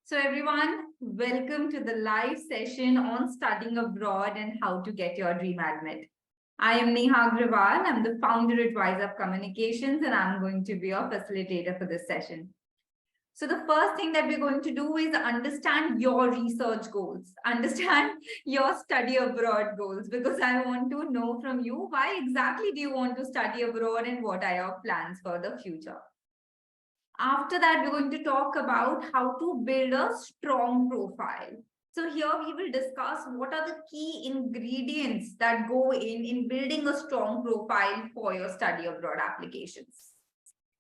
So everyone, welcome to the live session on studying abroad and how to get your dream admit. I am Neha Agrawal. I'm the founder advisor of communications and I'm going to be your facilitator for this session. So the first thing that we're going to do is understand your research goals, understand your study abroad goals, because I want to know from you why exactly do you want to study abroad and what are your plans for the future. After that, we're going to talk about how to build a strong profile. So here we will discuss what are the key ingredients that go in building a strong profile for your study abroad applications.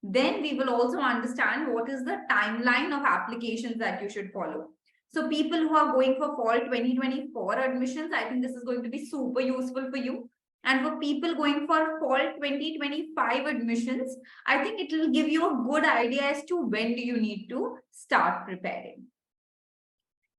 Then we will also understand what is the timeline of applications that you should follow. So people who are going for fall 2024 admissions, I think this is going to be super useful for you. And for people going for fall 2025 admissions, I think it will give you a good idea as to when do you need to start preparing.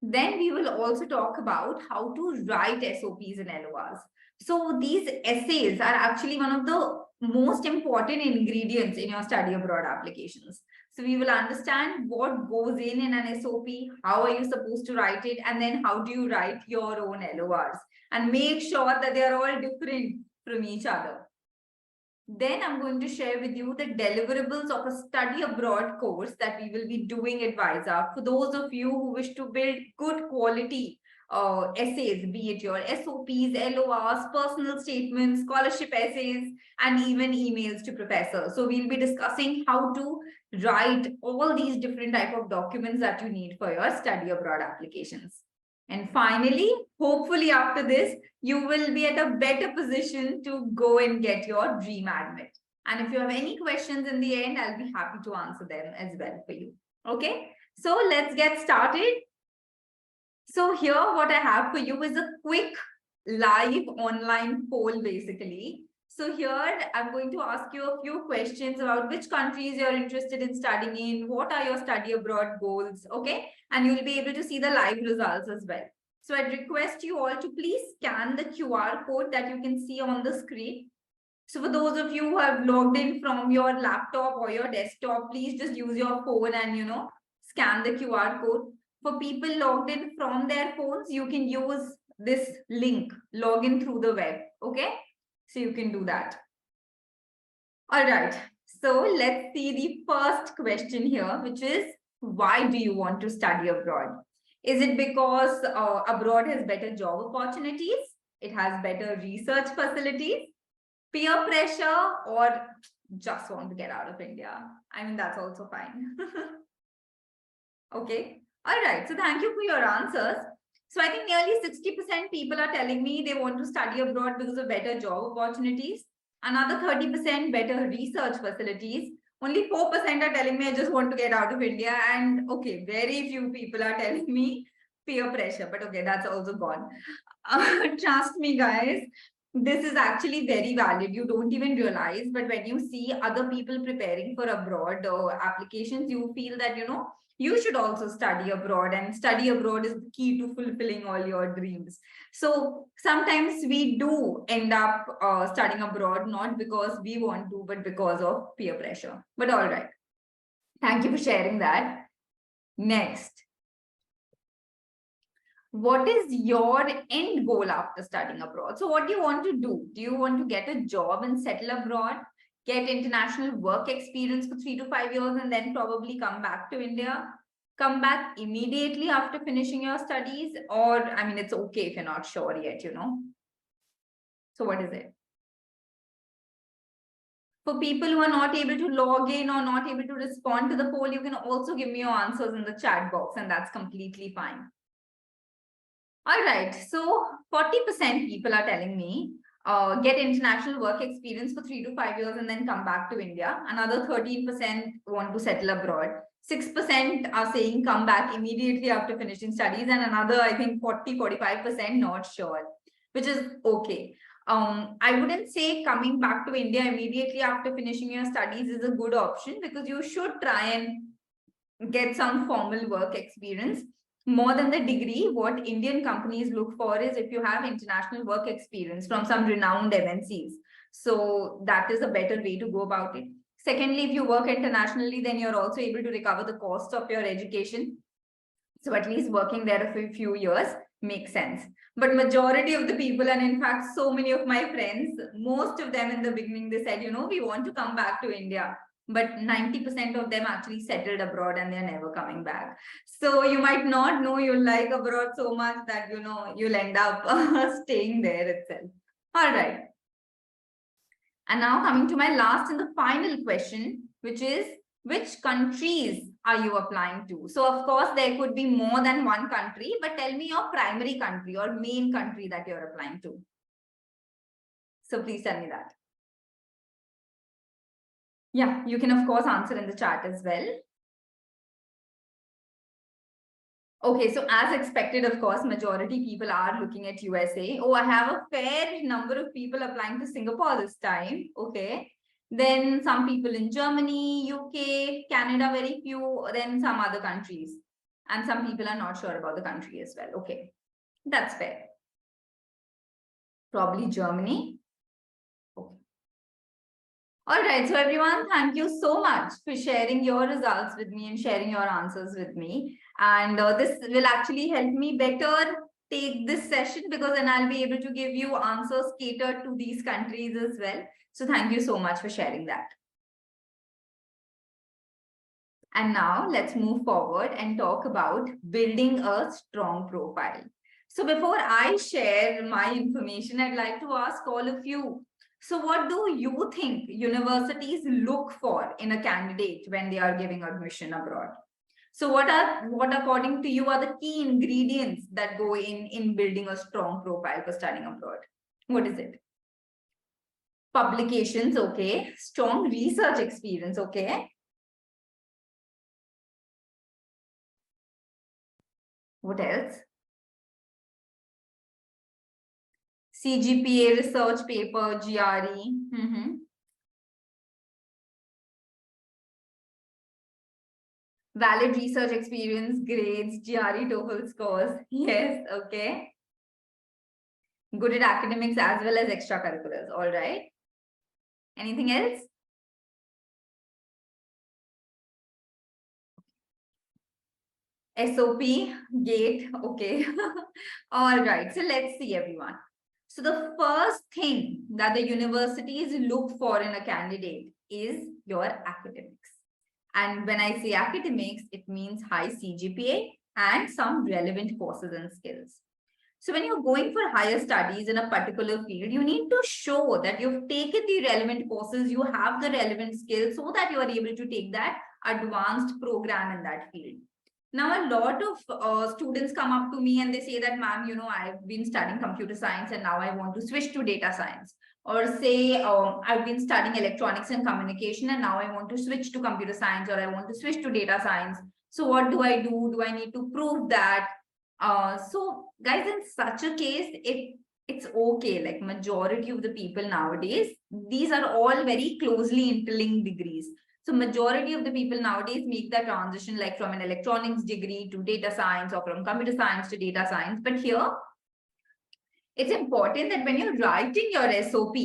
Then we will also talk about how to write SOPs and LORs. So these essays are actually one of the most important ingredients in your study abroad applications. So we will understand what goes in an SOP, how are you supposed to write it, and then how do you write your own LORs and make sure that they are all different from each other. Then I'm going to share with you the deliverables of a study abroad course that we will be doing at WISA for those of you who wish to build good quality essays, be it your SOPs, LORs, personal statements, scholarship essays, and even emails to professors. So we'll be discussing how to write all these different type of documents that you need for your study abroad applications. And finally, hopefully after this, you will be at a better position to go and get your dream admit. And if you have any questions in the end, I'll be happy to answer them as well for you. Okay, so let's get started. So here what I have for you is a quick live online poll basically. So here I'm going to ask you a few questions about which countries you're interested in studying in, what are your study abroad goals, okay? And you'll be able to see the live results as well. So I'd request you all to please scan the QR code that you can see on the screen. So for those of you who have logged in from your laptop or your desktop, please just use your phone and, scan the QR code. For people logged in from their phones, you can use this link, log in through the web, okay? So you can do that. All right, so let's see the first question here, which is, why do you want to study abroad? Is it because abroad has better job opportunities? It has better research facilities, peer pressure, or just want to get out of India? I mean, that's also fine. Okay. All right. So thank you for your answers. So I think nearly 60% people are telling me they want to study abroad because of better job opportunities. Another 30% better research facilities. Only 4% are telling me I just want to get out of India. And okay, very few people are telling me peer pressure. But okay, that's also gone. Trust me, guys. This is actually very valid. You don't even realize. But when you see other people preparing for abroad applications, you feel that, you should also study abroad, and study abroad is the key to fulfilling all your dreams. So sometimes we do end up studying abroad, not because we want to, but because of peer pressure. But all right. Thank you for sharing that. Next. What is your end goal after studying abroad? So what do you want to do? Do you want to get a job and settle abroad? Get international work experience for 3 to 5 years and then probably come back to India, come back immediately after finishing your studies? Or, I mean, it's okay if you're not sure yet, So what is it? For people who are not able to log in or not able to respond to the poll, you can also give me your answers in the chat box, and that's completely fine. All right, so 40% people are telling me get international work experience for 3 to 5 years and then come back to India. Another 13% want to settle abroad. 6% are saying come back immediately after finishing studies, and another, I think, 45% not sure, which is okay. I wouldn't say coming back to India immediately after finishing your studies is a good option, because you should try and get some formal work experience. More than the degree, what Indian companies look for is if you have international work experience from some renowned MNCs. So that is a better way to go about it. Secondly, if you work internationally, then you're also able to recover the costs of your education. So at least working there for a few years makes sense. But majority of the people, and in fact, so many of my friends, most of them in the beginning, they said, we want to come back to India. But 90% of them actually settled abroad and they're never coming back. So you might not know you'll like abroad so much that, you'll end up staying there itself. All right. And now coming to my last and the final question, which is, which countries are you applying to? So of course, there could be more than one country, but tell me your primary country or main country that you're applying to. So please tell me that. Yeah, you can of course answer in the chat as well. Okay, so as expected, of course, majority people are looking at USA. Oh, I have a fair number of people applying to Singapore this time. Okay. Then some people in Germany, UK, Canada, very few, then some other countries. And some people are not sure about the country as well. Okay, that's fair. Probably Germany. Okay. All right, so everyone, thank you so much for sharing your results with me and sharing your answers with me. And this will actually help me better take this session, because then I'll be able to give you answers catered to these countries as well. So thank you so much for sharing that. And now let's move forward and talk about building a strong profile. So before I share my information, I'd like to ask all of you, so what do you think universities look for in a candidate when they are giving admission abroad? So what according to you are the key ingredients that go in building a strong profile for studying abroad? What is it? Publications, okay. Strong research experience, okay. What else? CGPA, research paper, GRE. Valid research experience, grades, GRE, TOEFL scores. Yes, okay. Good at academics as well as extracurriculars. All right. Anything else? SOP, gate, okay. All right, so let's see everyone. So the first thing that the universities look for in a candidate is your academics. And when I say academics, it means high CGPA and some relevant courses and skills. So when you're going for higher studies in a particular field, you need to show that you've taken the relevant courses, you have the relevant skills so that you are able to take that advanced program in that field. Now, a lot of students come up to me and they say that, ma'am, I've been studying computer science and now I want to switch to data science. Or say, I've been studying electronics and communication and now I want to switch to computer science, or I want to switch to data science. So what do I do? Do I need to prove that? So guys, in such a case, it's okay. Like majority of the people nowadays, these are all very closely interlinked degrees. So majority of the people nowadays make that transition like from an electronics degree to data science, or from computer science to data science. But here, it's important that when you're writing your SOP,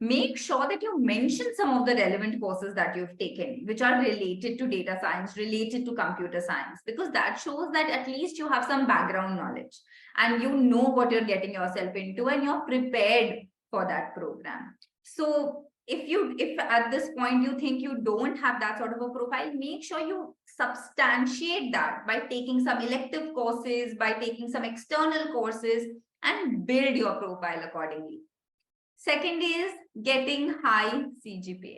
make sure that you mention some of the relevant courses that you've taken, which are related to data science, related to computer science, because that shows that at least you have some background knowledge and you know what you're getting yourself into and you're prepared for that program. So if at this point you think you don't have that sort of a profile, make sure you substantiate that by taking some elective courses, by taking some external courses, and build your profile accordingly. Second is getting high CGPA.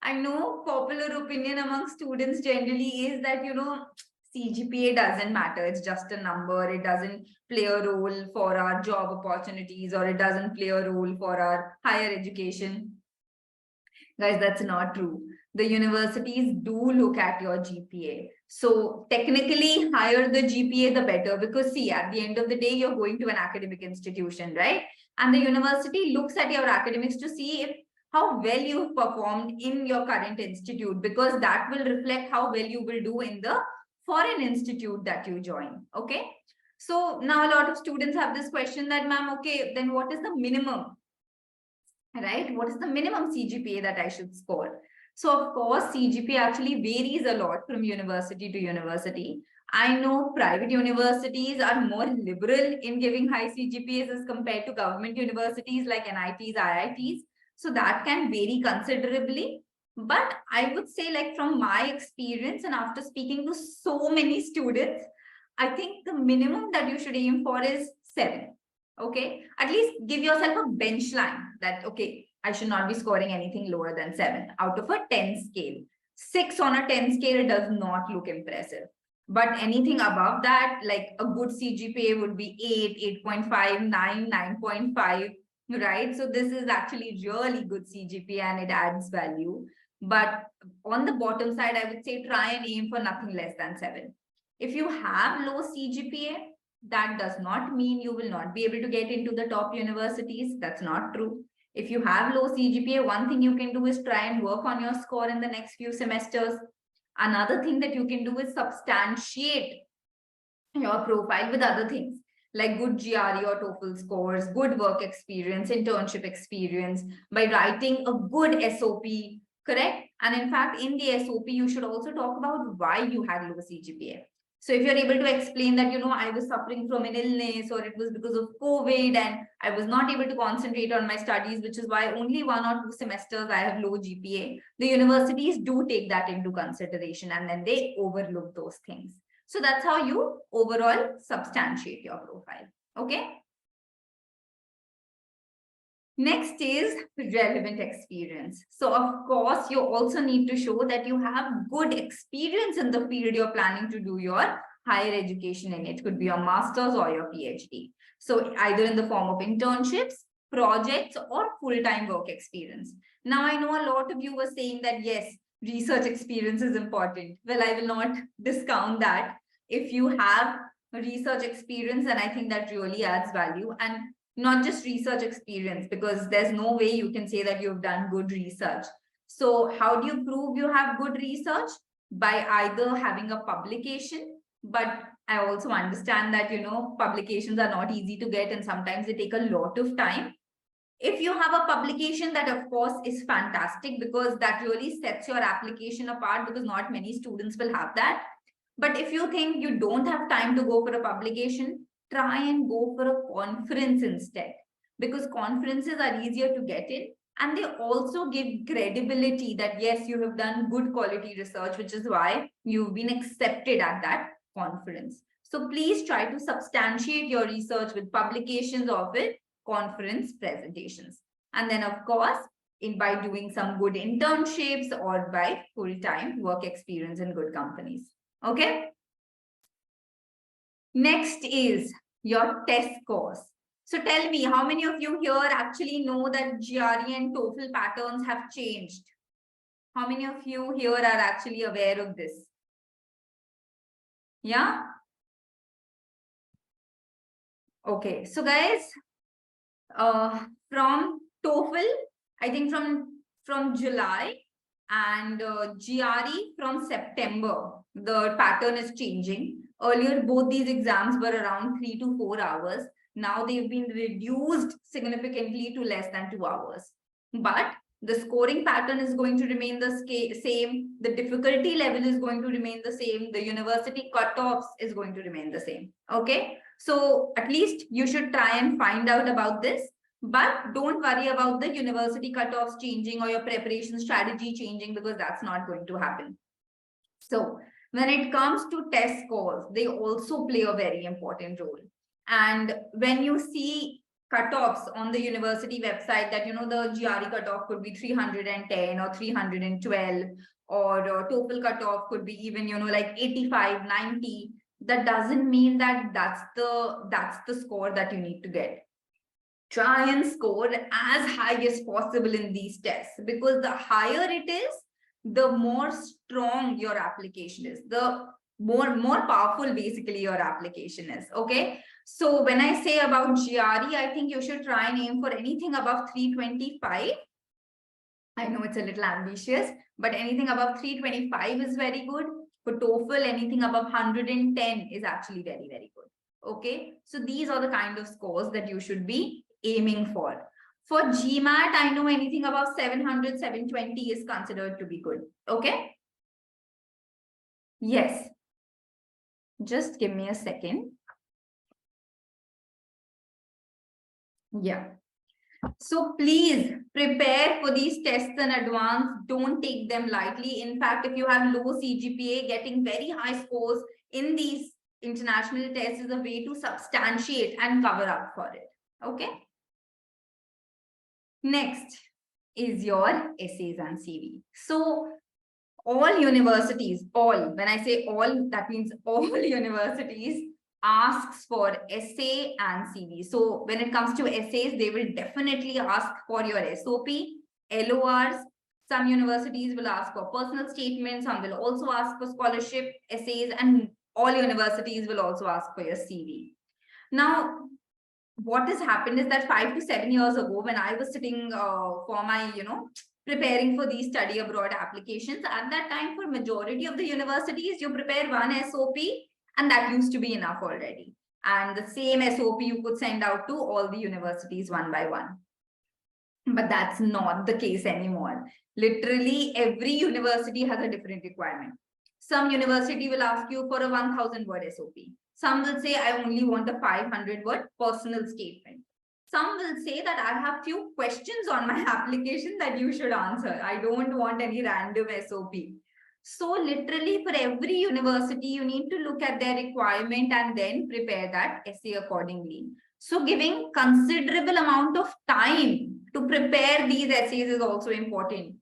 I know popular opinion among students generally is that, CGPA doesn't matter. It's just a number. It doesn't play a role for our job opportunities, or it doesn't play a role for our higher education. Guys, that's not true. The universities do look at your GPA. So technically, higher the GPA, the better, because see, at the end of the day, you're going to an academic institution, right? And the university looks at your academics to see how well you've performed in your current institute, because that will reflect how well you will do in the foreign institute that you join. Okay. So now a lot of students have this question that, ma'am, okay, then what is the minimum? Right? What is the minimum CGPA that I should score? So of course, CGPA actually varies a lot from university to university. I know private universities are more liberal in giving high CGPAs as compared to government universities like NITs, IITs. So that can vary considerably. But I would say, like, from my experience and after speaking to so many students, I think the minimum that you should aim for is 7. Okay. At least give yourself a bench line that, okay, I should not be scoring anything lower than 7 out of a 10 scale. 6 on a 10 scale does not look impressive. But anything above that, like a good CGPA would be 8, 8.5, 9, 9.5, right? So this is actually really good CGPA and it adds value. But on the bottom side, I would say try and aim for nothing less than 7. If you have low CGPA, that does not mean you will not be able to get into the top universities. That's not true. If you have low CGPA, one thing you can do is try and work on your score in the next few semesters. Another thing that you can do is substantiate your profile with other things like good GRE or TOEFL scores, good work experience, internship experience, by writing a good SOP, correct? And in fact, in the SOP, you should also talk about why you had low CGPA. So if you're able to explain that, I was suffering from an illness or it was because of COVID and I was not able to concentrate on my studies, which is why only 1 or 2 semesters I have low GPA, the universities do take that into consideration and then they overlook those things. So that's how you overall substantiate your profile. Okay. Next is relevant experience. So of course, you also need to show that you have good experience in the field you're planning to do your higher education in. It could be your master's or your PhD. So either in the form of internships, projects, or full-time work experience. Now, I know a lot of you were saying that, yes, research experience is important. Well, I will not discount that. If you have research experience, then I think that really adds value. And not just research experience, because there's no way you can say that you've done good research. So how do you prove you have good research? By either having a publication, but I also understand that, publications are not easy to get and sometimes they take a lot of time. If you have a publication, that of course is fantastic because that really sets your application apart, because not many students will have that. But if you think you don't have time to go for a publication, try and go for a conference instead, because conferences are easier to get in and they also give credibility that yes, you have done good quality research, which is why you've been accepted at that conference. So please try to substantiate your research with publications or with conference presentations. And then of course, by doing some good internships or by full-time work experience in good companies. Okay. Next is your test scores. So tell me, how many of you here actually know that GRE and TOEFL patterns have changed? How many of you here are actually aware of this? Yeah? Okay, so guys, from TOEFL, I think from July, and GRE from September, the pattern is changing. Earlier, both these exams were around 3 to 4 hours. Now they've been reduced significantly to less than 2 hours. But the scoring pattern is going to remain the same. The difficulty level is going to remain the same. The university cutoffs is going to remain the same. Okay. So at least you should try and find out about this. But don't worry about the university cutoffs changing or your preparation strategy changing, because that's not going to happen. So when it comes to test scores, they also play a very important role. And when you see cutoffs on the university website that, the GRE cutoff could be 310 or 312, or TOEFL cutoff could be even, like 85, 90, that doesn't mean that that's the score that you need to get. Try and score as high as possible in these tests, because the higher it is, the more strong your application is, the more powerful basically your application is. Okay, so when I say about GRE, I think you should try and aim for anything above 325. I know it's a little ambitious, but anything above 325 is very good. For TOEFL, anything above 110 is actually very, very good. Okay, so these are the kind of scores that you should be aiming for. For GMAT, I know anything above 700, 720 is considered to be good. Okay. Yes. Just give me a second. Yeah. So please prepare for these tests in advance. Don't take them lightly. In fact, if you have low CGPA, getting very high scores in these international tests is a way to substantiate and cover up for it. Okay. Next is your essays and CV. So all universities, when I say all, that means all universities asks for essay and CV. So when it comes to essays, they will definitely ask for your SOP, LORs. Some universities will ask for personal statements. Some will also ask for scholarship essays, and all universities will also ask for your CV. Now, what has happened is that 5 to 7 years ago, when I was sitting for my, preparing for these study abroad applications, at that time, for majority of the universities, you prepare one SOP, and that used to be enough already. And the same SOP you could send out to all the universities one by one. But that's not the case anymore. Literally, every university has a different requirement. Some university will ask you for a 1,000-word SOP. Some will say, I only want a 500-word personal statement. Some will say that I have few questions on my application that you should answer. I don't want any random SOP. So literally for every university, you need to look at their requirement and then prepare that essay accordingly. So giving considerable amount of time to prepare these essays is also important.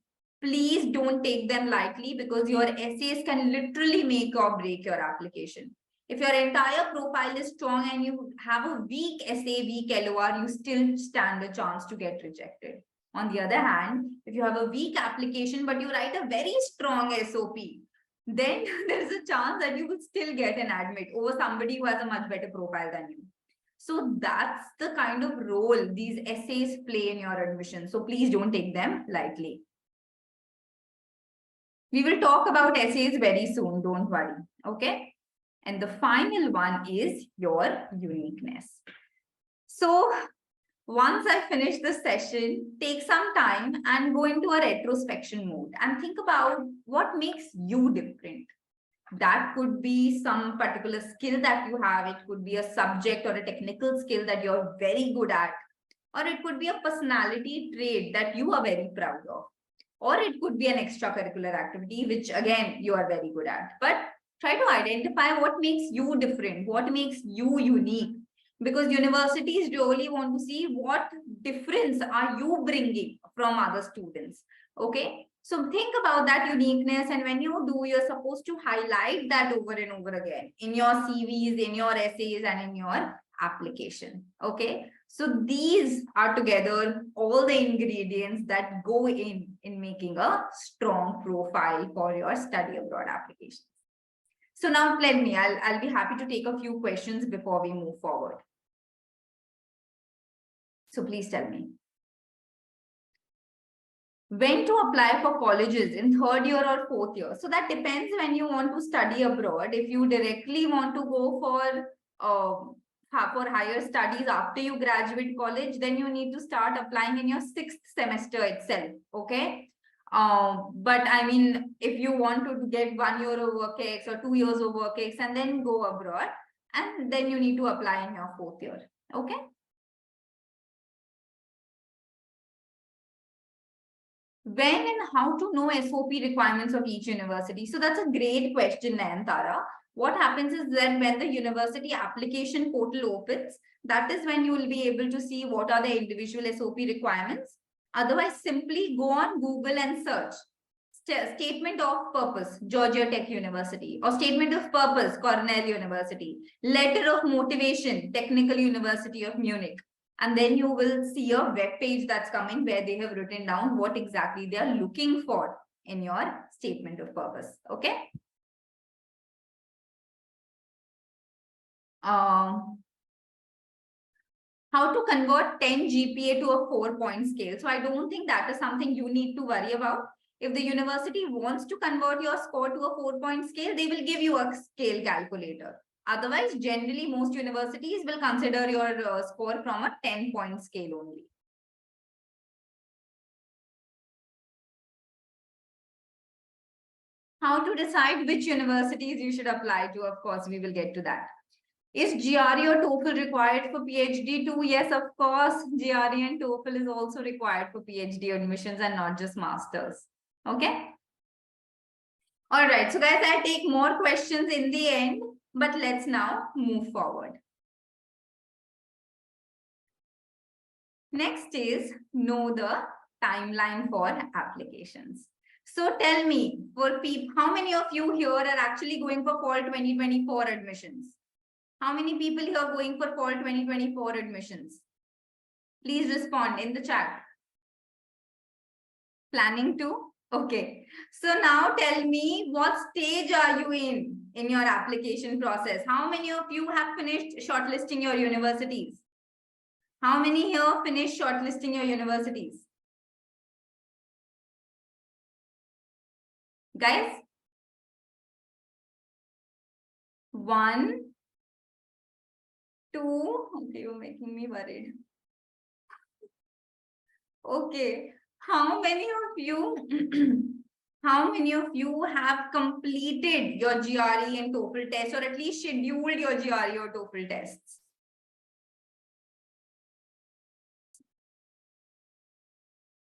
Please don't take them lightly, because your essays can literally make or break your application. If your entire profile is strong and you have a weak essay, weak LOR, you still stand a chance to get rejected. On the other hand, if you have a weak application, but you write a very strong SOP, then there's a chance that you will still get an admit over somebody who has a much better profile than you. So that's the kind of role these essays play in your admission. So please don't take them lightly. We will talk about essays very soon, don't worry. Okay. And the final one is your uniqueness. So once I finish the session, take some time and go into a retrospection mode and think about what makes you different. That could be some particular skill that you have. It could be a subject or a technical skill that you're very good at. Or it could be a personality trait that you are very proud of. Or it could be an extracurricular activity, which again, you are very good at. But try to identify what makes you different, what makes you unique. Because universities really want to see what difference are you bringing from other students. Okay. So think about that uniqueness, and when you do, you're supposed to highlight that over and over again in your CVs, in your essays, and in your application. Okay. So these are together all the ingredients that go in making a strong profile for your study abroad applications. So now I'll be happy to take a few questions before we move forward. So please tell me. When to apply for colleges in third year or fourth year? So that depends when you want to study abroad. If you directly want to go for higher studies after you graduate college, then you need to start applying in your 6th semester itself. Okay. But I mean, if you want to get 1 year of work ex or 2 years of work ex and then go abroad, and then you need to apply in your 4th year. Okay. When and how to know SOP requirements of each university? So that's a great question, Nayantara. What happens is that when the university application portal opens, that is when you will be able to see what are the individual SOP requirements. Otherwise, simply go on Google and search statement of purpose, Georgia Tech University, or statement of purpose, Cornell University, letter of motivation, Technical University of Munich. And then you will see a web page that's coming where they have written down what exactly they are looking for in your statement of purpose. Okay. How to convert 10 GPA to a 4-point scale. So I don't think that is something you need to worry about. If the university wants to convert your score to a 4-point scale, they will give you a scale calculator. Otherwise, generally, most universities will consider your score from a 10-point scale only. How to decide which universities you should apply to? Of course, we will get to that. Is GRE or TOEFL required for PhD too? Yes, of course. GRE and TOEFL is also required for PhD admissions and not just masters. Okay. All right. So guys, I take more questions in the end, but let's now move forward. Next is know the timeline for applications. So tell me, for people, how many of you here are actually going for fall 2024 admissions? How many people here are going for fall 2024 admissions? Please respond in the chat. Planning to? Okay. So now tell me, what stage are you in your application process? How many of you have finished shortlisting your universities? How many here finished shortlisting your universities? Guys? 1, 2. Okay, you're making me worried. Okay. How many of you how many of you have completed your GRE and TOEFL tests, or at least scheduled your GRE or TOEFL tests?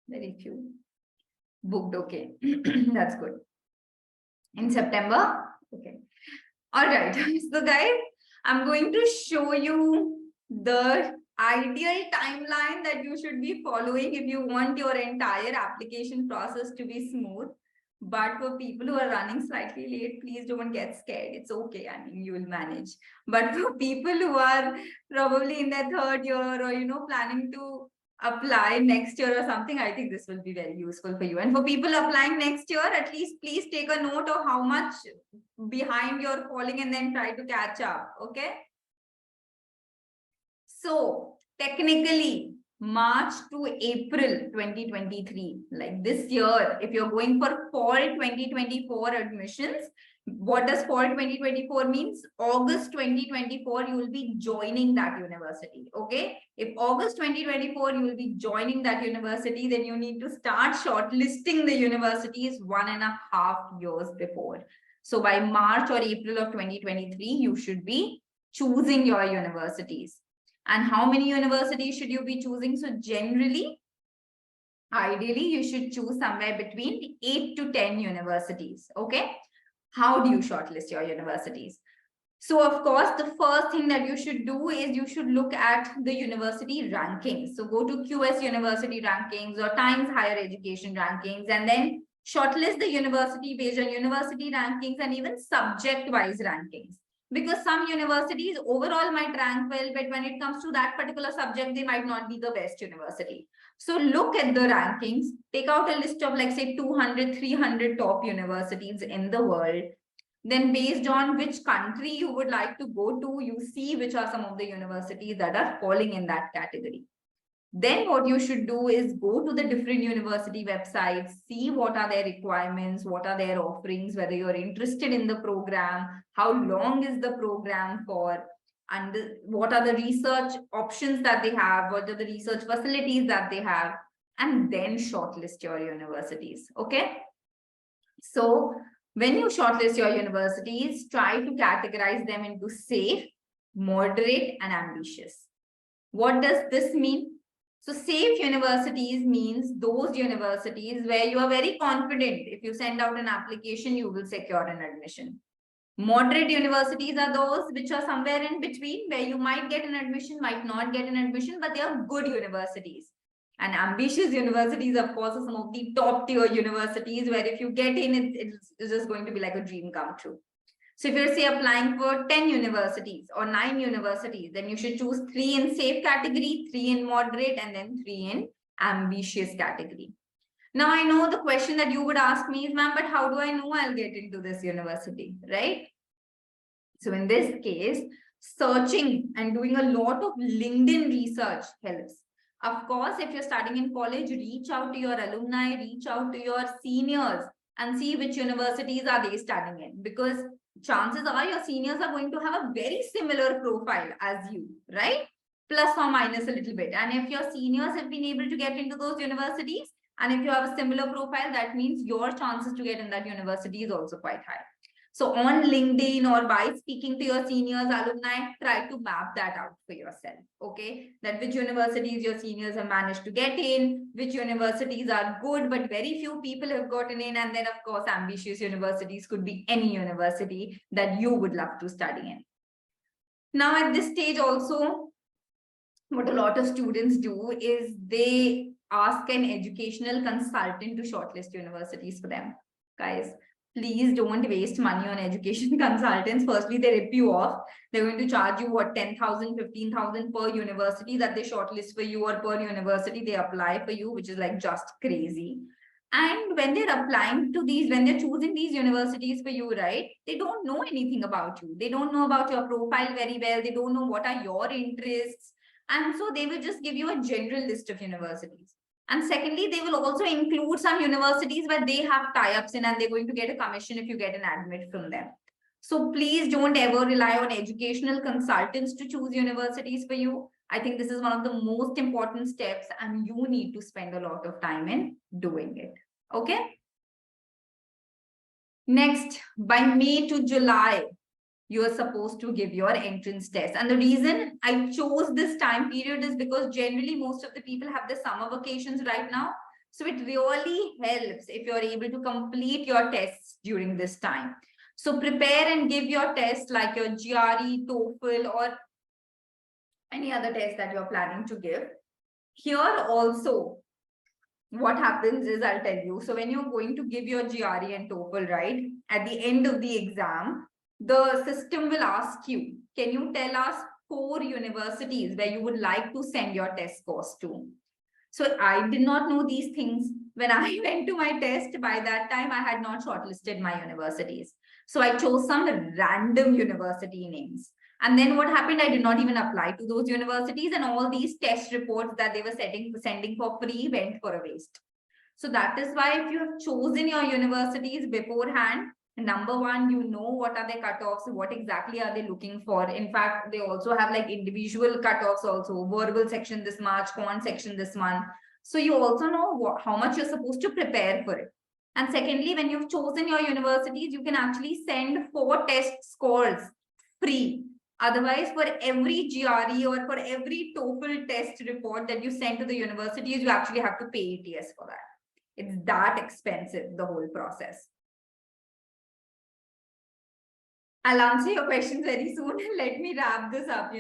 Very few. Booked, okay. That's good. In September? Okay. All right. So guys, I'm going to show you the ideal timeline that you should be following if you want your entire application process to be smooth. But for people who are running slightly late, please don't get scared. It's okay. I mean, you will manage. But for people who are probably in their third year or, planning to apply next year or something, I think this will be very useful for you. And for people applying next year, at least please take a note of how much behind you're falling and then try to catch up. Okay. So technically, March to April 2023, like this year, if you're going for fall 2024 admissions, what does fall 2024 means? August 2024, you will be joining that university. Okay. If August 2024, you will be joining that university, then you need to start shortlisting the universities 1.5 years before. So by March or April of 2023, you should be choosing your universities. And how many universities should you be choosing? So generally, ideally, you should choose somewhere between 8 to 10 universities. Okay. How do you shortlist your universities? So of course, the first thing that you should do is you should look at the university rankings. So go to QS University rankings or Times Higher Education rankings, and then shortlist the university based on university rankings and even subject-wise rankings. Because some universities overall might rank well, but when it comes to that particular subject, they might not be the best university. So look at the rankings, take out a list of, like, say 200, 300 top universities in the world. Then based on which country you would like to go to, you see which are some of the universities that are falling in that category. Then what you should do is go to the different university websites, see what are their requirements, what are their offerings, whether you're interested in the program, how long is the program for, and what are the research options that they have, what are the research facilities that they have, and then shortlist your universities. Okay. So when you shortlist your universities, try to categorize them into safe, moderate, and ambitious. What does this mean? So safe universities means those universities where you are very confident if you send out an application, you will secure an admission. Moderate universities are those which are somewhere in between, where you might get an admission, might not get an admission, but they are good universities. And ambitious universities, of course, are some of the top tier universities where if you get in, it's just going to be like a dream come true. So if you're, say, applying for 10 universities or 9 universities, then you should choose 3 in safe category, 3 in moderate, and then 3 in ambitious category. Now, I know the question that you would ask me is, ma'am, but how do I know I'll get into this university, right? So in this case, searching and doing a lot of LinkedIn research helps. Of course, if you're studying in college, reach out to your alumni, reach out to your seniors and see which universities are they studying in, because chances are your seniors are going to have a very similar profile as you, right? Plus or minus a little bit. And if your seniors have been able to get into those universities, And if you have a similar profile, that means your chances to get in that university is also quite high. So on LinkedIn or by speaking to your seniors, alumni, try to map that out for yourself, okay? That which universities your seniors have managed to get in, which universities are good, but very few people have gotten in. And then, of course, ambitious universities could be any university that you would love to study in. Now, at this stage also, what a lot of students do is they ask an educational consultant to shortlist universities for them. Guys, please don't waste money on education consultants. Firstly, they rip you off. They're going to charge you what, 10,000, 15,000 per university that they shortlist for you, or per university they apply for you, which is like just crazy. And when they're applying to these, when they're choosing these universities for you, right, they don't know anything about you. They don't know about your profile very well. They don't know what are your interests. And so they will just give you a general list of universities. And secondly, they will also include some universities where they have tie-ups in, and they're going to get a commission if you get an admit from them. So please don't ever rely on educational consultants to choose universities for you. I think this is one of the most important steps, and you need to spend a lot of time in doing it. Okay. Next, by May to July, you are supposed to give your entrance test. And the reason I chose this time period is because generally most of the people have the summer vacations right now. So it really helps if you're able to complete your tests during this time. So prepare and give your test like your GRE, TOEFL, or any other test that you're planning to give. Here also, what happens is, I'll tell you. So when you're going to give your GRE and TOEFL, right, at the end of the exam, the system will ask you, can you tell us 4 universities where you would like to send your test scores to? So I did not know these things. When I went to my test, by that time, I had not shortlisted my universities. So I chose some random university names. And then what happened, I did not even apply to those universities, and all these test reports that they were sending for free went for a waste. So that is why if you have chosen your universities beforehand, number one, you know what are their cutoffs, what exactly are they looking for. In fact, they also have like individual cutoffs also, verbal section this much, quant section this month. So you also know how much you're supposed to prepare for it. And secondly, when you've chosen your universities, you can actually send 4 test scores free. Otherwise, for every GRE or for every TOEFL test report that you send to the universities, you actually have to pay ATS for that. It's that expensive, the whole process. I'll answer your questions very soon. Let me wrap this up,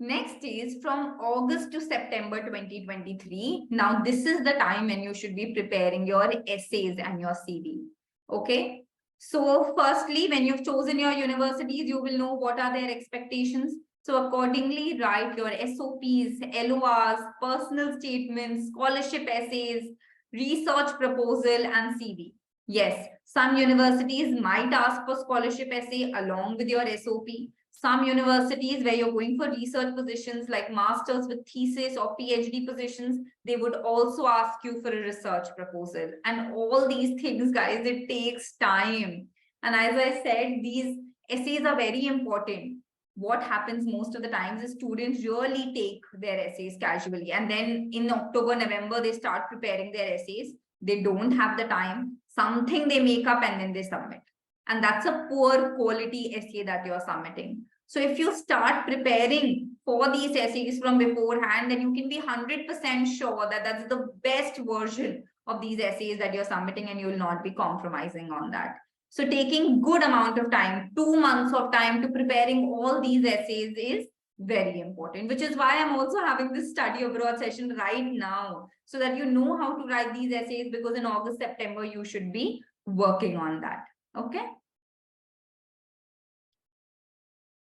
Next is from August to September 2023. Now, this is the time when you should be preparing your essays and your CV. Okay. So firstly, when you've chosen your universities, you will know what are their expectations. So accordingly, write your SOPs, LORs, personal statements, scholarship essays, research proposal, and CV. Yes, some universities might ask for scholarship essay along with your SOP. Some universities where you're going for research positions like masters with thesis or PhD positions, they would also ask you for a research proposal. And all these things, guys, it takes time. And as I said, these essays are very important. What happens most of the times is students really take their essays casually. And then in October, November, they start preparing their essays. They don't have the time. Something they make up and then they submit. And that's a poor quality essay that you're submitting. So if you start preparing for these essays from beforehand, then you can be 100% sure that that's the best version of these essays that you're submitting, and you will not be compromising on that. So taking good amount of time, 2 months of time to preparing all these essays is very important, which is why I'm also having this study abroad session right now, so that you know how to write these essays, because in August, September, you should be working on that. Okay.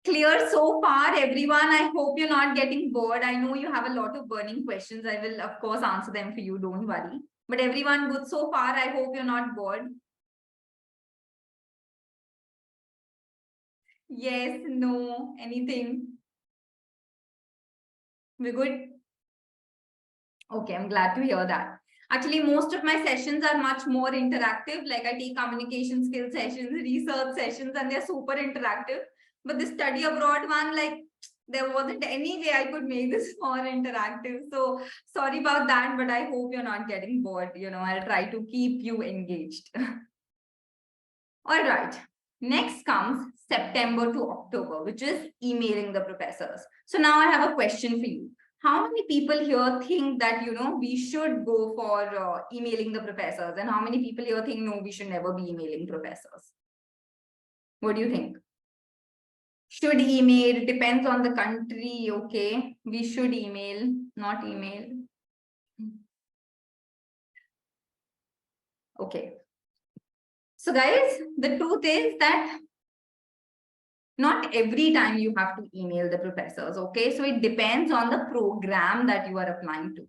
Clear so far, everyone? I hope you're not getting bored. I know you have a lot of burning questions. I will, of course, answer them for you. Don't worry. But everyone good so far? I hope you're not bored. Yes, no, anything. We're good? Okay, I'm glad to hear that. Actually, most of my sessions are much more interactive. Like I take communication skills sessions, research sessions, and they're super interactive. But the study abroad one, like, There wasn't any way I could make this more interactive. So sorry about that, but I hope you're not getting bored. I'll try to keep you engaged. All right. Next comes September to October, which is emailing the professors. So now I have a question for you. How many people here think that, we should go for emailing the professors? And how many people here think, no, we should never be emailing professors? What do you think? Should email, depends on the country. Okay, we should email, not email. Okay. So guys, the truth is that not every time you have to email the professors. Okay, so it depends on the program that you are applying to.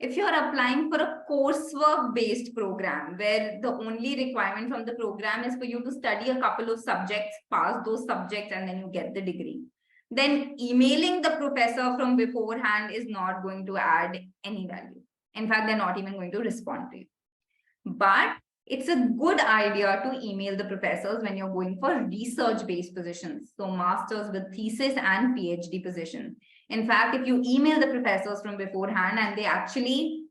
If you are applying for a coursework based program where the only requirement from the program is for you to study a couple of subjects, pass those subjects, and then you get the degree, then emailing the professor from beforehand is not going to add any value. In fact, they're not even going to respond to you. But it's a good idea to email the professors when you're going for research-based positions. So masters with thesis and PhD positions. In fact, if you email the professors from beforehand and they actually,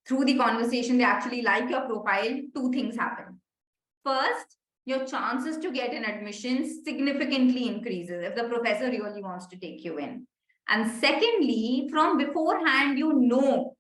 through the conversation, they actually like your profile, two things happen. First, your chances to get an admission significantly increases if the professor really wants to take you in. And secondly, from beforehand, you know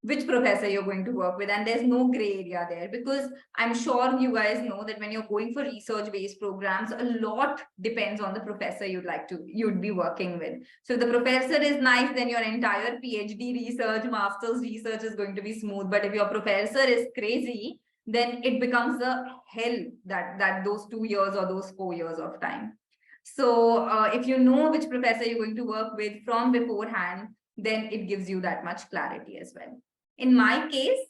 which professor you're going to work with, and there's no gray area there, because I'm sure you guys know that when you're going for research-based programs, a lot depends on the professor you'd be working with. So if the professor is nice, then your entire PhD research, master's research is going to be smooth. But if your professor is crazy, then it becomes a hell that those 2 years or those 4 years of time. So if you know which professor you're going to work with from beforehand, then it gives you that much clarity as well. In my case,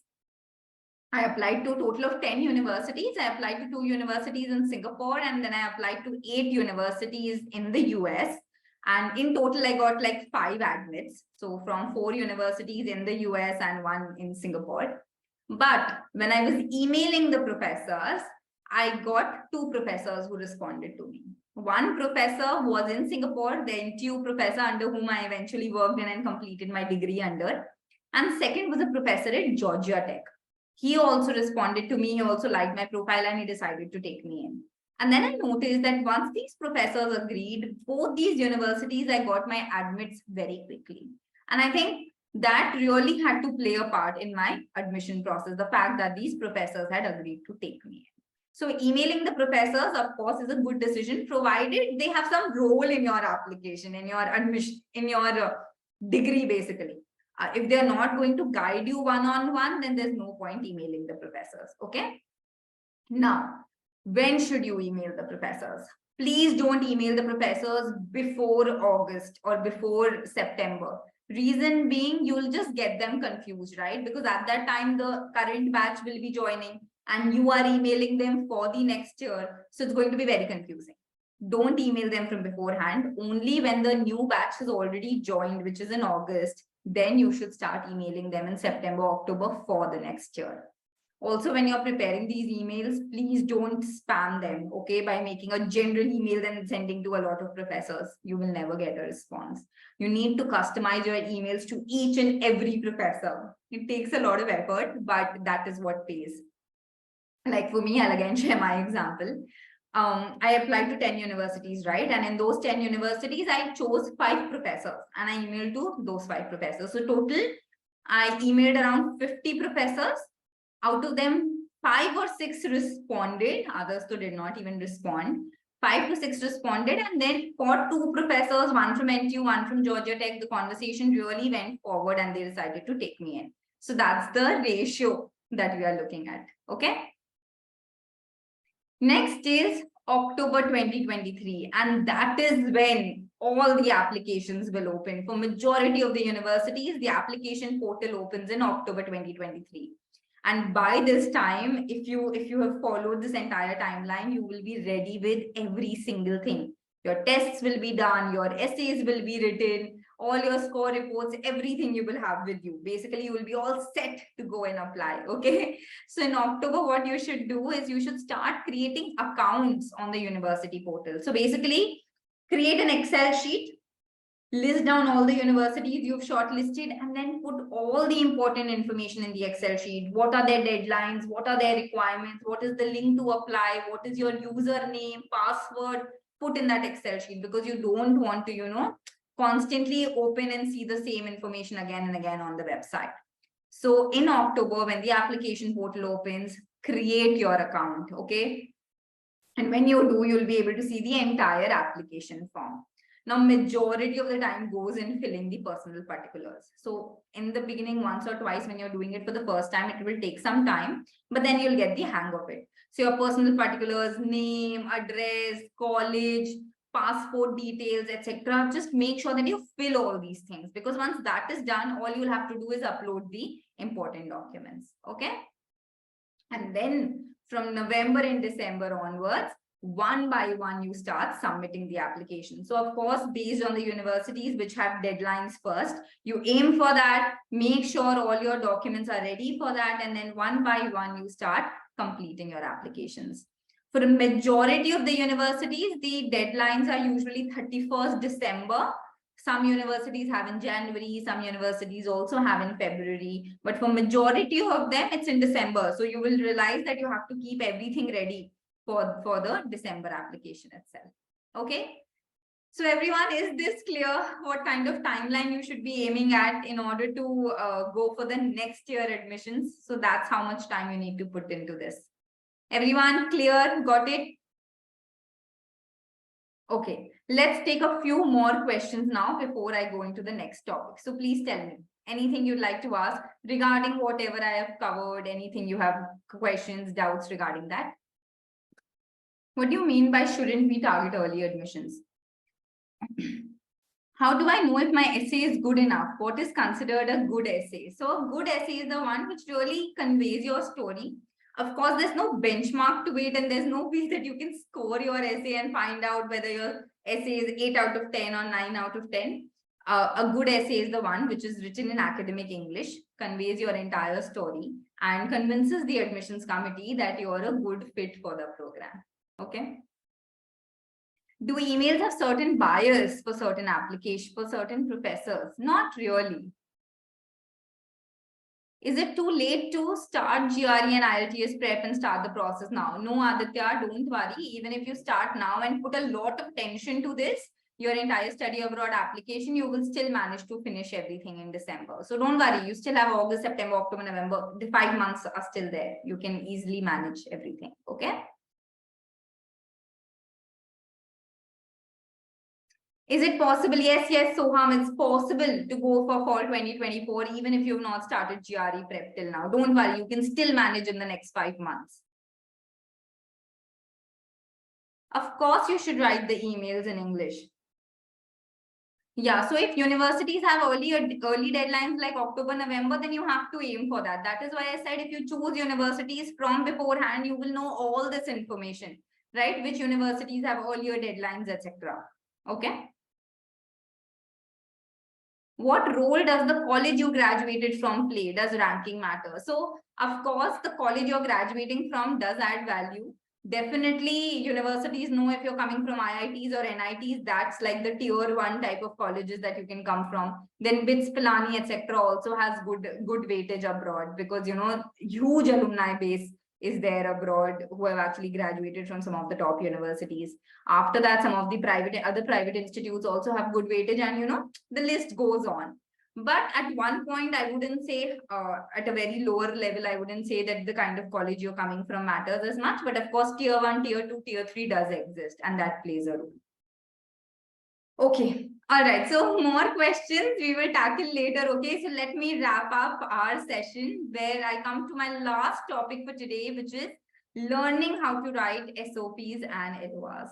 I applied to a total of 10 universities. I applied to 2 universities in Singapore, and then I applied to 8 universities in the US. And in total, I got like 5 admits. So from 4 universities in the US and 1 in Singapore. But when I was emailing the professors, I got 2 professors who responded to me. One professor was in Singapore, the NTU professor under whom I eventually worked in and completed my degree under. And second was a professor at Georgia Tech. He also responded to me. He also liked my profile and he decided to take me in. And then I noticed that once these professors agreed, both these universities, I got my admits very quickly. And I think that really had to play a part in my admission process, the fact that these professors had agreed to take me in. So emailing the professors, of course, is a good decision, provided they have some role in your application, in your admission, in your degree, basically. If they're not going to guide you one-on-one, then there's no point emailing the professors. Okay. Now, when should you email the professors? Please don't email the professors before August or before September. Reason being, you'll just get them confused, right? Because at that time, the current batch will be joining and you are emailing them for the next year. So it's going to be very confusing. Don't email them from beforehand. Only when the new batch has already joined, which is in August, then you should start emailing them in September, October for the next year. Also, when you're preparing these emails, please don't spam them, okay, by making a general email and sending to a lot of professors. You will never get a response. You need to customize your emails to each and every professor. It takes a lot of effort, but that is what pays. Like for me, I'll again share my example. I applied to 10 universities, right? And in those 10 universities, I chose 5 professors and I emailed to those 5 professors. So total, I emailed around 50 professors. Out of them, 5 or 6 responded. Others did not even respond. 5 to 6 responded. And then for 2 professors, one from NTU, one from Georgia Tech, the conversation really went forward and they decided to take me in. So that's the ratio that we are looking at. Okay. Next is October 2023, and that is when all the applications will open. For majority of the universities, the application portal opens in October 2023. And by this time, if you have followed this entire timeline, you will be ready with every single thing. Your tests will be done, your essays will be written, all your score reports, everything you will have with you. Basically, you will be all set to go and apply. Okay. So in October, what you should do is you should start creating accounts on the university portal. So basically, create an Excel sheet list down all the universities you've shortlisted, and then put all the important information in the Excel sheet. What are their deadlines? What are their requirements? What is the link to apply? What is your username, password? Put in that Excel sheet, because you don't want to, constantly open and see the same information again and again on the website. So in October, when the application portal opens, create your account, okay? And when you do, you'll be able to see the entire application form. Now, majority of the time goes in filling the personal particulars. So in the beginning, once or twice, when you're doing it for the first time, it will take some time, but then you'll get the hang of it. So your personal particulars, name, address, college, passport details, etc. Just make sure that you fill all these things, because once that is done, all you'll have to do is upload the important documents. Okay. And then from November and December onwards, one by one, you start submitting the application. So of course, based on the universities which have deadlines first, you aim for that, make sure all your documents are ready for that. And then one by one, you start completing your applications. For the majority of the universities, the deadlines are usually 31st December. Some universities have in January, some universities also have in February, but for majority of them, it's in December. So you will realize that you have to keep everything ready for the December application itself. Okay. So everyone, is this clear what kind of timeline you should be aiming at in order to go for the next year admissions? So that's how much time you need to put into this. Everyone clear? Got it? Okay, let's take a few more questions now before I go into the next topic. So please tell me anything you'd like to ask regarding whatever I have covered, anything you have questions, doubts regarding that. What do you mean by shouldn't we target early admissions? How do I know if my essay is good enough? What is considered a good essay? So a good essay is the one which really conveys your story. Of course, there's no benchmark to it, and there's no way that you can score your essay and find out whether your essay is 8 out of 10 or 9 out of 10. A good essay is the one which is written in academic English, conveys your entire story, and convinces the admissions committee that you're a good fit for the program. Okay. Do emails have certain bias for certain applications, for certain professors? Not really. Is it too late to start GRE and IELTS prep and start the process now? No, Aditya, don't worry. Even if you start now and put a lot of tension to this, your entire study abroad application, you will still manage to finish everything in December. So don't worry. You still have August, September, October, November. The 5 months are still there. You can easily manage everything. Okay. Is it possible? Yes, Soham, it's possible to go for fall 2024, even if you've not started GRE prep till now. Don't worry, you can still manage in the next 5 months. Of course, you should write the emails in English. Yeah, so if universities have early deadlines like October, November, then you have to aim for that. That is why I said if you choose universities from beforehand, you will know all this information, right? Which universities have earlier deadlines, etc. Okay. What role does the college you graduated from play? Does ranking matter? So, of course, the college you're graduating from does add value. Definitely, universities know if you're coming from IITs or NITs, that's like the tier 1 type of colleges that you can come from. Then BITS, Pilani, etc. also has good weightage abroad, because, huge alumni base is there abroad who have actually graduated from some of the top universities. After that, some of the other private institutes also have good weightage, and the list goes on. But at one point, I wouldn't say at a very lower level, I wouldn't say that the kind of college you're coming from matters as much. But of course, tier 1, tier 2, tier 3 does exist, and that plays a role. Okay. All right. So more questions we will tackle later. Okay. So let me wrap up our session where I come to my last topic for today, which is learning how to write SOPs and LORs.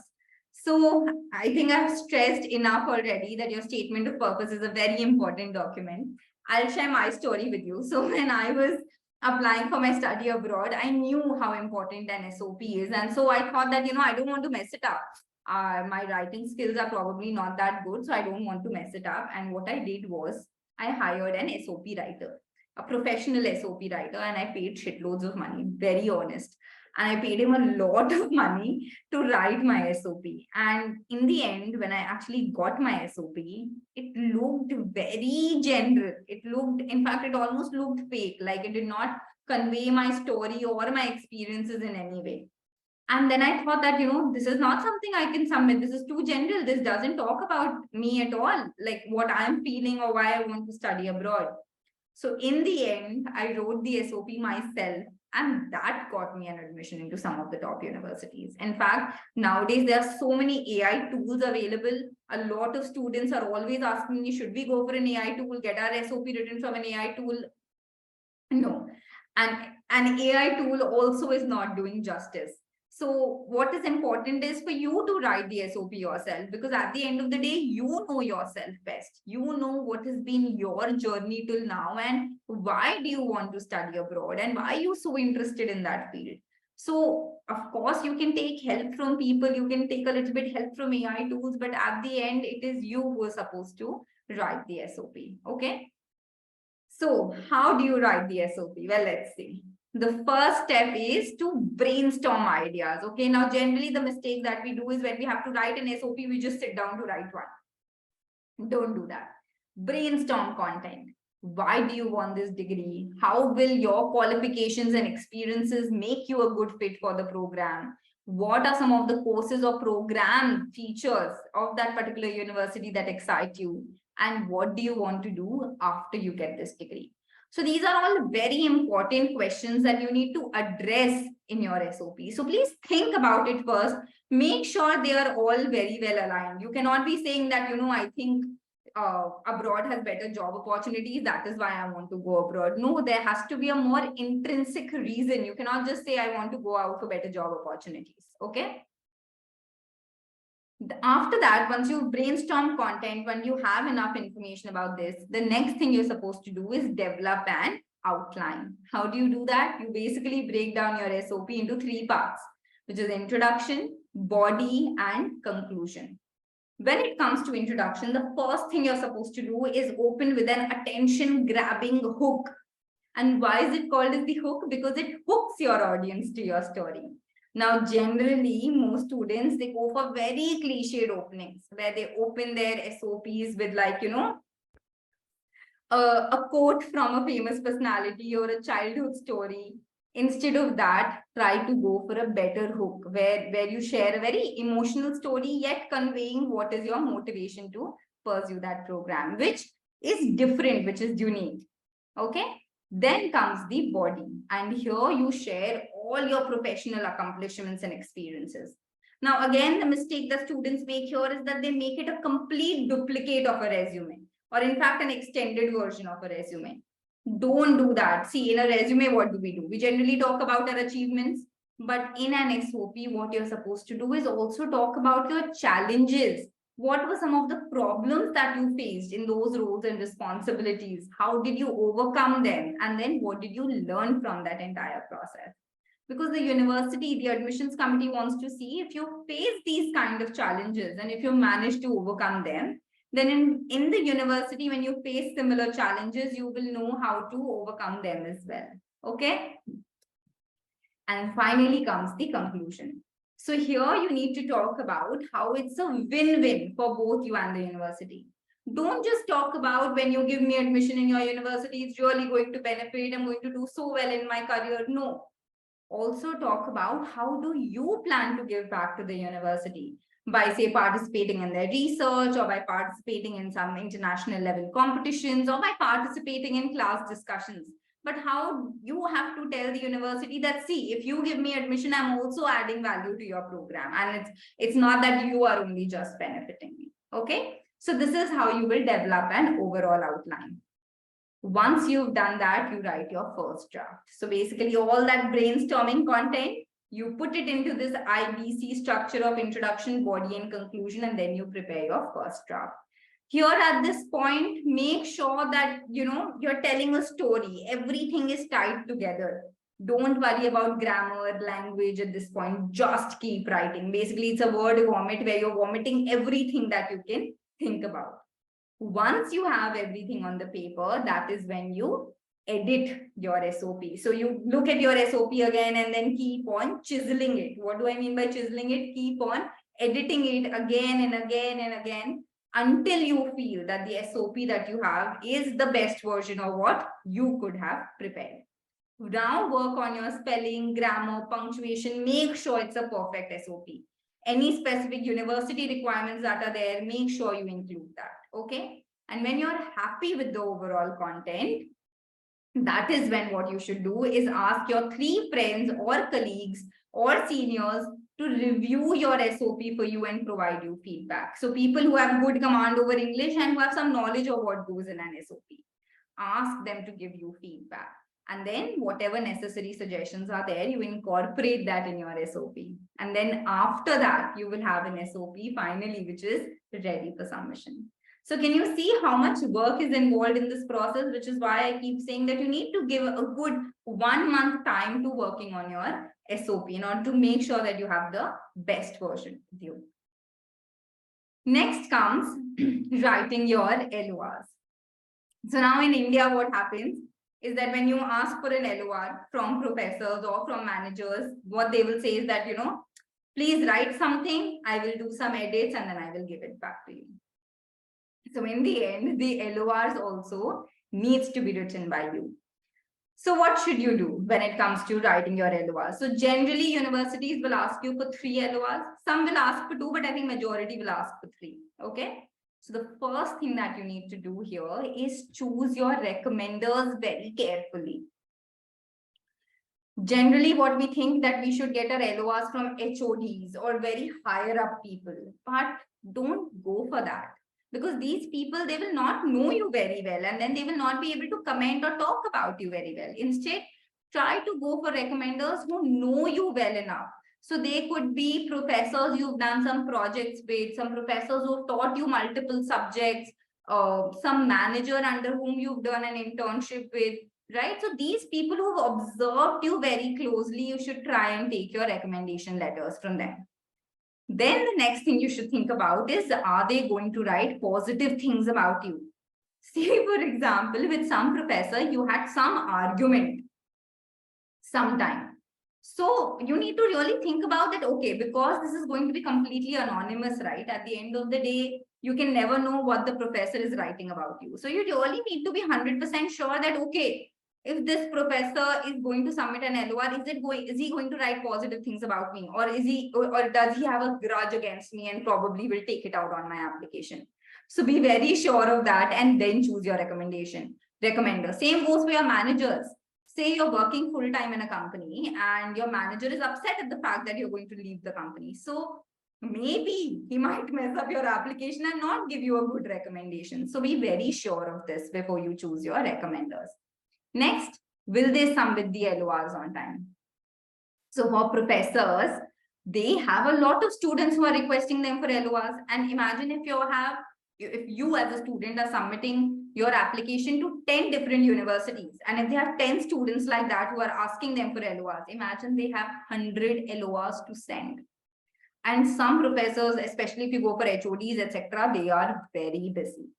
So I think I've stressed enough already that your statement of purpose is a very important document. I'll share my story with you. So when I was applying for my study abroad, I knew how important an SOP is. And so I thought that, I don't want to mess it up. My writing skills are probably not that good, so I don't want to mess it up. And what I did was I hired an SOP writer, a professional SOP writer, and I paid shitloads of money, very honest. And I paid him a lot of money to write my SOP. And in the end, when I actually got my SOP, it looked very general. It looked, in fact, it almost looked fake, like it did not convey my story or my experiences in any way. And then I thought that, this is not something I can submit. This is too general. This doesn't talk about me at all, like what I'm feeling or why I want to study abroad. So in the end, I wrote the SOP myself, and that got me an admission into some of the top universities. In fact, nowadays there are so many AI tools available. A lot of students are always asking me, should we go for an AI tool, get our SOP written from an AI tool? No. And an AI tool also is not doing justice. So what is important is for you to write the SOP yourself, because at the end of the day, you know yourself best. You know what has been your journey till now and why do you want to study abroad and why are you so interested in that field. So of course, you can take help from people, you can take a little bit help from AI tools, but at the end, it is you who are supposed to write the SOP. Okay. So how do you write the SOP? Well, let's see. The first step is to brainstorm ideas. Okay, now generally the mistake that we do is when we have to write an SOP, we just sit down to write one. Don't do that. Brainstorm content. Why do you want this degree? How will your qualifications and experiences make you a good fit for the program? What are some of the courses or program features of that particular university that excite you? And what do you want to do after you get this degree? So these are all very important questions that you need to address in your SOP. So please think about it first. Make sure they are all very well aligned. You cannot be saying that, I think abroad has better job opportunities. That is why I want to go abroad. No, there has to be a more intrinsic reason. You cannot just say, I want to go out for better job opportunities. Okay. After that, once you brainstorm content, when you have enough information about this, the next thing you're supposed to do is develop an outline. How do you do that? You basically break down your SOP into 3 parts, which is introduction, body, and conclusion. When it comes to introduction, the first thing you're supposed to do is open with an attention-grabbing hook. And why is it called as the hook? Because it hooks your audience to your story. Now, generally, most students, they go for very cliched openings where they open their SOPs with a quote from a famous personality or a childhood story. Instead of that, try to go for a better hook where you share a very emotional story, yet conveying what is your motivation to pursue that program, which is different, which is unique. Okay. Then comes the body. And here you share all your professional accomplishments and experiences. Now, again, the mistake that students make here is that they make it a complete duplicate of a resume, or in fact, an extended version of a resume. Don't do that. See, in a resume, what do? We generally talk about our achievements, but in an SOP, what you're supposed to do is also talk about your challenges. What were some of the problems that you faced in those roles and responsibilities? How did you overcome them? And then what did you learn from that entire process? Because the university, the admissions committee wants to see if you face these kind of challenges and if you manage to overcome them, then in the university, when you face similar challenges, you will know how to overcome them as well. Okay. And finally comes the conclusion. So here you need to talk about how it's a win-win for both you and the university. Don't just talk about when you give me admission in your university, it's really going to benefit, I'm going to do so well in my career. No. Also talk about how do you plan to give back to the university by, say, participating in their research, or by participating in some international level competitions, or by participating in class discussions. But how you have to tell the university that, see, if you give me admission, I'm also adding value to your program. And it's not that you are only just benefiting me. Okay. So this is how you will develop an overall outline. Once you've done that, you write your first draft. So basically all that brainstorming content, you put it into this IBC structure of introduction, body, and conclusion, and then you prepare your first draft. Here at this point, make sure that, you're telling a story. Everything is tied together. Don't worry about grammar, language at this point. Just keep writing. Basically, it's a word vomit where you're vomiting everything that you can think about. Once you have everything on the paper, that is when you edit your SOP. So you look at your SOP again and then keep on chiseling it. What do I mean by chiseling it? Keep on editing it again and again and again until you feel that the SOP that you have is the best version of what you could have prepared. Now work on your spelling, grammar, punctuation. Make sure it's a perfect SOP. Any specific university requirements that are there, make sure you include that. Okay. And when you're happy with the overall content, that is when what you should do is ask your 3 friends or colleagues or seniors to review your SOP for you and provide you feedback. So people who have good command over English and who have some knowledge of what goes in an SOP, ask them to give you feedback. And then whatever necessary suggestions are there, you incorporate that in your SOP. And then after that, you will have an SOP finally, which is ready for submission. So can you see how much work is involved in this process, which is why I keep saying that you need to give a good 1 month time to working on your SOP in order to make sure that you have the best version with you. Next comes writing your LORs. So now in India, what happens is that when you ask for an LOR from professors or from managers, what they will say is that, please write something, I will do some edits and then I will give it back to you. So in the end, the LORs also needs to be written by you. So what should you do when it comes to writing your LORs? So generally universities will ask you for 3 LORs. Some will ask for 2, but I think majority will ask for 3. Okay. So the first thing that you need to do here is choose your recommenders very carefully. Generally, what we think that we should get our LORs from HODs or very higher up people, but don't go for that. Because these people, they will not know you very well and then they will not be able to comment or talk about you very well. Instead, try to go for recommenders who know you well enough. So they could be professors you've done some projects with, some professors who've taught you multiple subjects, some manager under whom you've done an internship with, right? So these people who've observed you very closely, you should try and take your recommendation letters from them. Then the next thing you should think about is, are they going to write positive things about you? Say, for example, with some professor, you had some argument sometime. So you need to really think about that, okay, because this is going to be completely anonymous, right? At the end of the day, you can never know what the professor is writing about you. So you really need to be 100% sure that, okay, if this professor is going to submit an LOR, is he going to write positive things about me, or or does he have a grudge against me and probably will take it out on my application? So be very sure of that and then choose your recommender. Same goes for your managers. Say you're working full-time in a company and your manager is upset at the fact that you're going to leave the company. So maybe he might mess up your application and not give you a good recommendation. So be very sure of this before you choose your recommenders. Next, will they submit the LORs on time? So for professors, they have a lot of students who are requesting them for LORs. And imagine if you as a student are submitting your application to 10 different universities, and if they have 10 students like that who are asking them for LORs, imagine they have 100 LORs to send. And some professors, especially if you go for HODs, etc., they are very busy.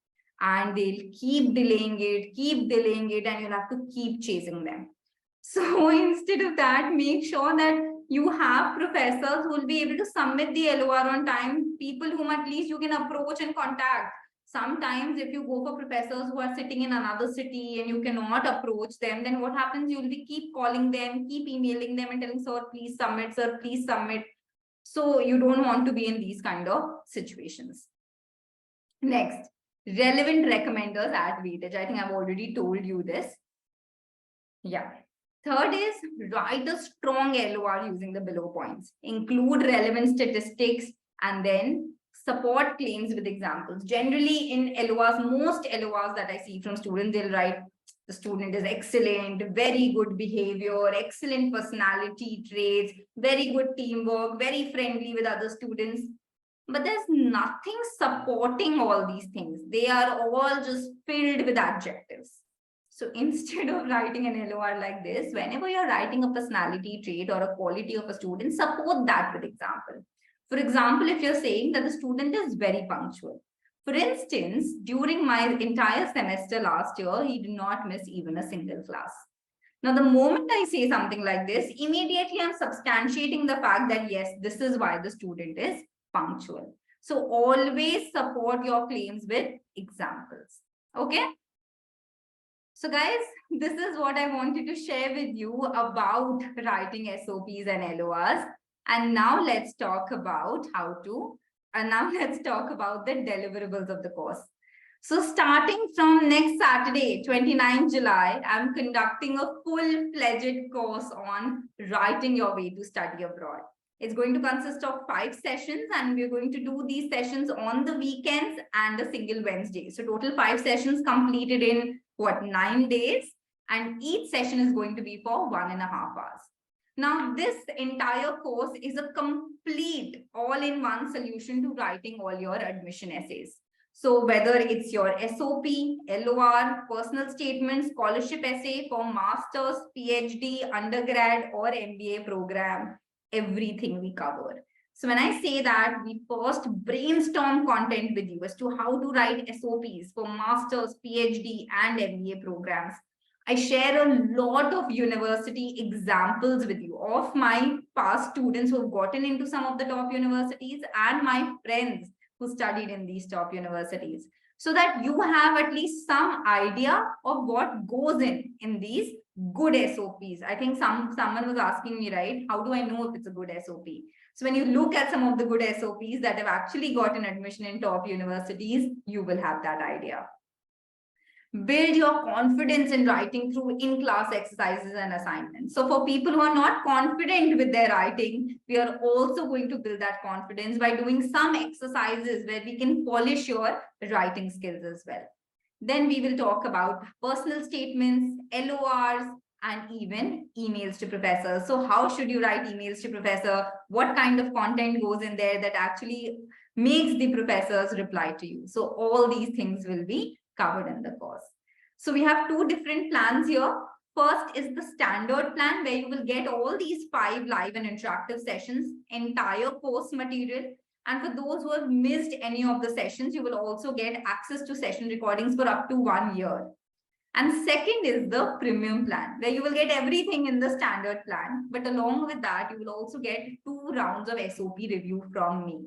And they'll keep delaying it, and you'll have to keep chasing them. So instead of that, make sure that you have professors who will be able to submit the LOR on time, people whom at least you can approach and contact. Sometimes if you go for professors who are sitting in another city and you cannot approach them, then what happens? You'll be keep calling them, keep emailing them and telling, sir, please submit, sir, please submit. So you don't want to be in these kind of situations. Next, relevant recommenders add weightage. I think I've already told you this. Yeah. Third is write a strong LOR using the below points. Include relevant statistics and then support claims with examples. Generally in LORs, most LORs that I see from students, they'll write the student is excellent, very good behavior, excellent personality traits, very good teamwork, very friendly with other students. But there's nothing supporting all these things. They are all just filled with adjectives. So instead of writing an LOR like this, whenever you're writing a personality trait or a quality of a student, support that with example. For example, if you're saying that the student is very punctual, For instance, during my entire semester last year, he did not miss even a single class. Now, the moment I say something like this, immediately I'm substantiating the fact that yes, this is why the student is punctual. So always support your claims with examples. Okay. So guys, this is what I wanted to share with you about writing SOPs and LORs. And now let's talk about let's talk about the deliverables of the course. So starting from next Saturday, 29 July, I'm conducting a full-fledged course on writing your way to study abroad. It's going to consist of 5 sessions, and we're going to do these sessions on the weekends and a single Wednesday. So total 5 sessions completed in 9 days, and each session is going to be for 1.5 hours. Now, this entire course is a complete all-in-one solution to writing all your admission essays. So whether it's your SOP, LOR, personal statement, scholarship essay for master's, PhD, undergrad, or MBA program, everything we cover. So when I say that, we first brainstorm content with you as to how to write SOPs for master's, PhD, and MBA programs. I share a lot of university examples with you of my past students who have gotten into some of the top universities and my friends who studied in these top universities, so that you have at least some idea of what goes in these good SOPs. I think someone was asking me, right, how do I know if it's a good SOP? So when you look at some of the good SOPs that have actually gotten admission in top universities, you will have that idea. Build your confidence in writing through in-class exercises and assignments. So for people who are not confident with their writing, we are also going to build that confidence by doing some exercises where we can polish your writing skills as well. Then we will talk about personal statements, LORs, and even emails to professors. So how should you write emails to professor? What kind of content goes in there that actually makes the professors reply to you? So all these things will be covered in the course. So we have 2 different plans here. First is the standard plan, where you will get all these 5 live and interactive sessions, entire course material. And for those who have missed any of the sessions, you will also get access to session recordings for up to 1 year. And second is the premium plan, where you will get everything in the standard plan. But along with that, you will also get 2 rounds of SOP review from me.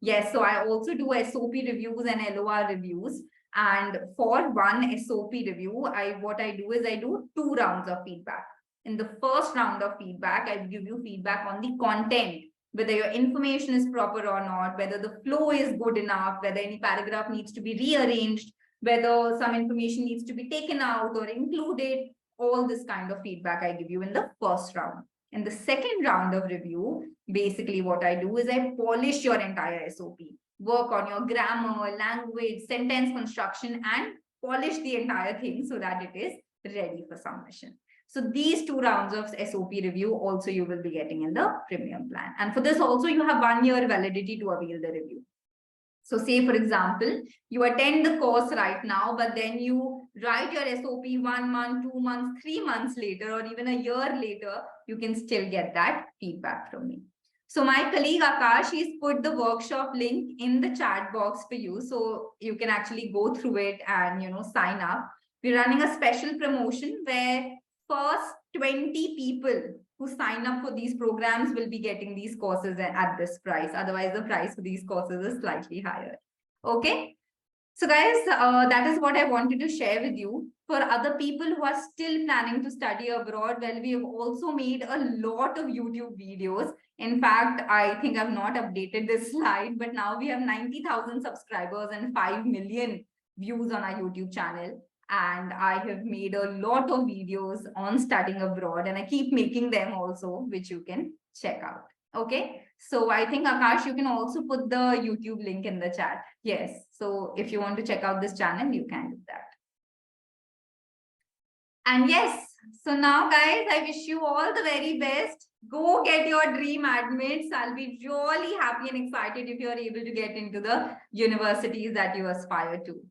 Yes, so I also do SOP reviews and LOR reviews. And for one SOP review, what I do is I do 2 rounds of feedback. In the first round of feedback, I give you feedback on the content, whether your information is proper or not, whether the flow is good enough, whether any paragraph needs to be rearranged, whether some information needs to be taken out or included. All this kind of feedback I give you in the first round. In the second round of review, basically what I do is I polish your entire SOP. Work on your grammar, language, sentence construction, and polish the entire thing so that it is ready for submission. So these 2 rounds of SOP review also you will be getting in the premium plan. And for this also you have 1 year validity to avail the review. So say, for example, you attend the course right now, but then you write your SOP 1 month, 2 months, 3 months later, or even a year later, you can still get that feedback from me. So my colleague Akash, he's put the workshop link in the chat box for you. So you can actually go through it and, sign up. We're running a special promotion where first 20 people who sign up for these programs will be getting these courses at this price. Otherwise, the price for these courses is slightly higher. Okay. So guys, that is what I wanted to share with you. For other people who are still planning to study abroad, well, we have also made a lot of YouTube videos. In fact, I think I've not updated this slide, but now we have 90,000 subscribers and 5 million views on our YouTube channel. And I have made a lot of videos on studying abroad, and I keep making them also, which you can check out. Okay. So I think Akash, you can also put the YouTube link in the chat. Yes. So if you want to check out this channel, you can do that. And yes, so now guys, I wish you all the very best. Go get your dream admits. I'll be really happy and excited if you're able to get into the universities that you aspire to.